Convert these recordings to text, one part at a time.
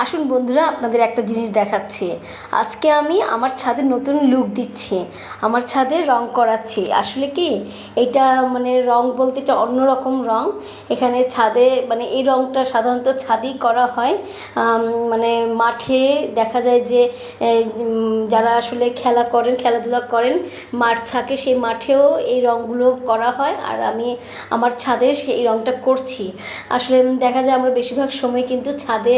আসুন বন্ধুরা, আপনাদের একটা জিনিস দেখাচ্ছি। আজকে আমি আমার ছাদে নতুন লুক দিচ্ছি, আমার ছাদে রং করাচ্ছি। আসলে কি এটা মানে রং বলতে এটা অন্যরকম রং। এখানে ছাদে মানে এই রংটা সাধারণত ছাদেই করা হয়। মানে মাঠে দেখা যায় যে যারা আসলে খেলাধুলা করেন, মাঠ থাকে, সেই মাঠেও এই রঙগুলো করা হয়। আর আমি আমার ছাদে সেই রংটা করছি। আসলে দেখা যায় আমরা বেশিরভাগ সময় কিন্তু ছাদে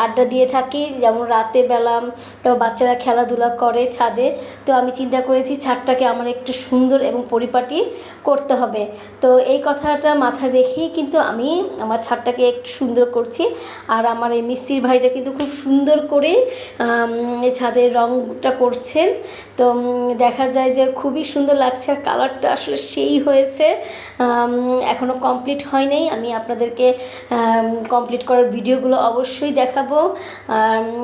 আড্ডা দিয়ে থাকি, যেমন রাতে বেলা তো বাচ্চারা খেলাধুলা করে ছাদে। তো আমি চিন্তা করেছি ছাদটাকে আমার একটু সুন্দর এবং পরিপাটি করতে হবে। তো এই কথাটা মাথায় রেখেই কিন্তু আমি আমার ছাদটাকে একটু সুন্দর করছি। আর আমার এই মিস্ত্রি ভাইটা কিন্তু খুব সুন্দর করে ছাদের রংটা করছেন। তো দেখা যায় যে খুবই সুন্দর লাগছে, আর কালারটা আসলে সেই হয়েছে। এখনও কমপ্লিট হয় নাই, আমি আপনাদেরকে কমপ্লিট করার ভিডিওগুলো অবশ্যই দেখাবো।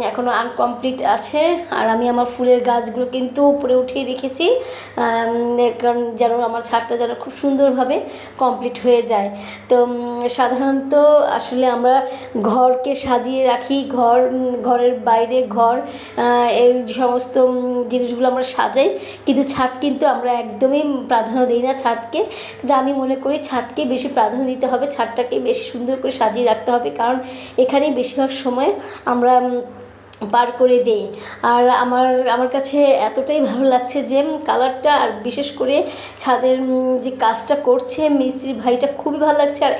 এখনও আনকমপ্লিট আছে। আর আমি আমার ফুলের গাছগুলো কিন্তু উপরে উঠিয়ে রেখেছি, কারণ যেন আমার ছাদটা যেন খুব সুন্দরভাবে কমপ্লিট হয়ে যায়। তো সাধারণত আসলে আমরা ঘরকে সাজিয়ে রাখি, ঘরের বাইরে এই সমস্ত জিনিসগুলো আমরা সাজাই, কিন্তু ছাদ কিন্তু আমরা একদমই প্রাধান্য দিই না ছাদকে। কিন্তু আমি মনে করি ছাদকে বেশি প্রাধান্য দিতে হবে, ছাদটাকে বেশি সুন্দর করে সাজিয়ে রাখতে হবে, কারণ এখানেই বেশিরভাগ সময় আমরা পার করে দেই। আর আমার কাছে এতটাই ভালো লাগছে যে কালারটা, আর বিশেষ করে ছাদের যে কাজটা করছে মিস্ত্রি ভাইটা, খুবই ভালো লাগছে। আর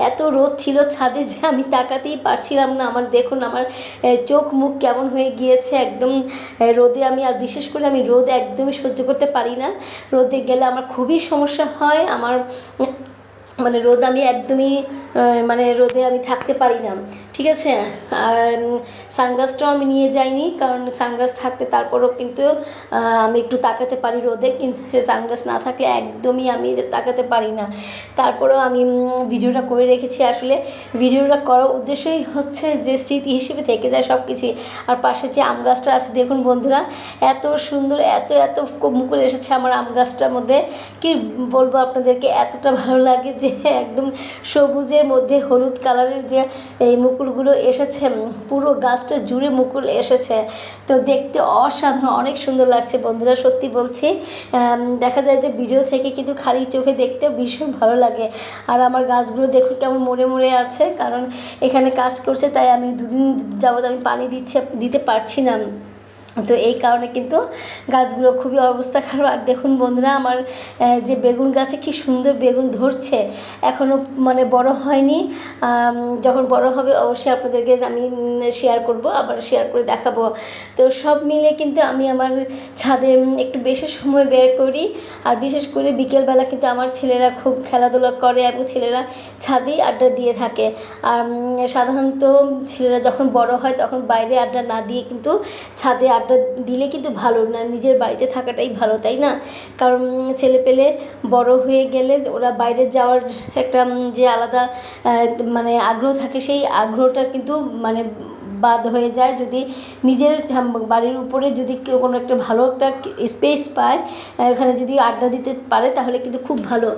এত রোদ ছিল ছাদে যে আমি তাকাতেই পারছিলাম না। দেখুন আমার চোখ মুখ কেমন হয়ে গিয়েছে একদম রোদে। আর বিশেষ করে আমি রোদ একদমই সহ্য করতে পারি না। রোদে গেলে আমার খুবই সমস্যা হয়। আমার মানে রোদ আমি একদমই রোদে আমি থাকতে পারি না, ঠিক আছে। আর সানগ্লাসটাও আমি নিয়ে যাইনি, কারণ সানগ্লাস থাকলে তারপরও কিন্তু আমি একটু তাকাতে পারি রোদে, কিন্তু সে সানগ্লাস না থাকলে একদমই আমি তাকাতে পারি না। তারপরেও আমি ভিডিওটা করে রেখেছি। আসলে ভিডিওটা করার উদ্দেশ্যই হচ্ছে যে স্মৃতি হিসেবে থেকে যায় সব কিছুই। আর পাশে যে আম গাছটা আছে দেখুন বন্ধুরা, এত সুন্দর, এত মুকুল এসেছে আমার আম গাছটার মধ্যে। কি বলবো আপনাদেরকে, এতটা ভালো লাগে যে একদম সবুজের মধ্যে হলুদ কালারের যে এই মুকুলগুলো এসেছে, পুরো গাছটা জুড়ে মুকুল এসেছে। তো দেখতে অসাধারণ, অনেক সুন্দর লাগছে বন্ধুরা, সত্যি বলছি। দেখা যায় যে ভিডিও থেকে কিন্তু খালি চোখে দেখতেও ভীষণ ভালো লাগে। আর আমার গাছগুলো দেখুন কেমন মরে আছে, কারণ এখানে কাজ করছে, তাই আমি দুদিন যাবৎ আমি পানি দিতে পারছি না। তো এই কারণে কিন্তু গাছগুলো খুবই অবস্থা খারাপ। আর দেখুন বন্ধুরা, আমার যে বেগুন গাছে কি সুন্দর বেগুন ধরছে, এখনও বড় হয়নি। যখন বড় হবে অবশ্যই আপনাদেরকে আমি শেয়ার করব, আবার শেয়ার করে দেখাবো। তো সব মিলে কিন্তু আমি আমার ছাদে একটু বেশি সময় বের করি। আর বিশেষ করে বিকেলবেলা কিন্তু আমার ছেলেরা খুব খেলাধুলা করে এবং ছেলেরা ছাদেই আড্ডা দিয়ে থাকে। আর সাধারণত ছেলেরা যখন বড় হয় তখন বাইরে আড্ডা না দিয়ে কিন্তু ছাদে আড্ডা দিলে কিন্তু ভালো না, নিজের বাড়িতে থাকাটাই ভালো, তাই না? কারণ ছেলেপেলে বড় হয়ে গেলে ওরা বাইরে যাওয়ার একটা যে আলাদা আগ্রহ থাকে, সেই আগ্রহটা কিন্তু বাদ হয়ে যায় যদি নিজের বাড়ির উপরে যদি কেউ কোনো একটা ভালো একটা স্পেস পায়, এখানে যদি আড্ডা দিতে পারে, তাহলে কিন্তু খুব ভালো।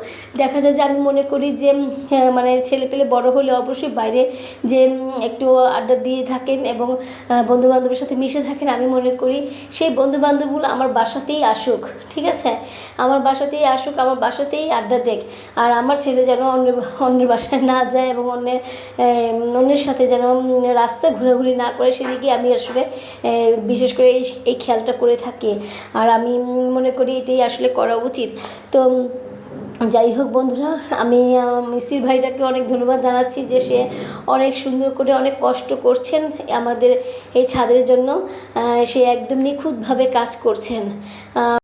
দেখা যায় যে আমি মনে করি যে ছেলেপেলে বড় হলে অবশ্যই বাইরে যে একটু আড্ডা দিয়ে থাকেন এবং বন্ধুবান্ধবের সাথে মিশে থাকেন, আমি মনে করি সেই বন্ধুবান্ধবগুলো আমার বাসাতেই আসুক, ঠিক আছে? আমার বাসাতেই আসুক, আমার বাসাতেই আড্ডা দেখ। আর আমার ছেলে যেন অন্যের বাসায় না যায় এবং অন্যের সাথে যেন রাস্তায় ঘোরাঘুরি না করে, সেদিকে আমি আসলে বিশেষ করে এই খেয়ালটা করে থাকি। আর আমি মনে করি এটাই আসলে করা উচিত। তো যাই হোক বন্ধুরা, আমি মিস্ত্রি ভাইটাকে অনেক ধন্যবাদ জানাচ্ছি যে সে অনেক সুন্দর করে অনেক কষ্ট করছেন আমাদের এই ছাদের জন্য। সে একদম নিখুঁতভাবে কাজ করছেন।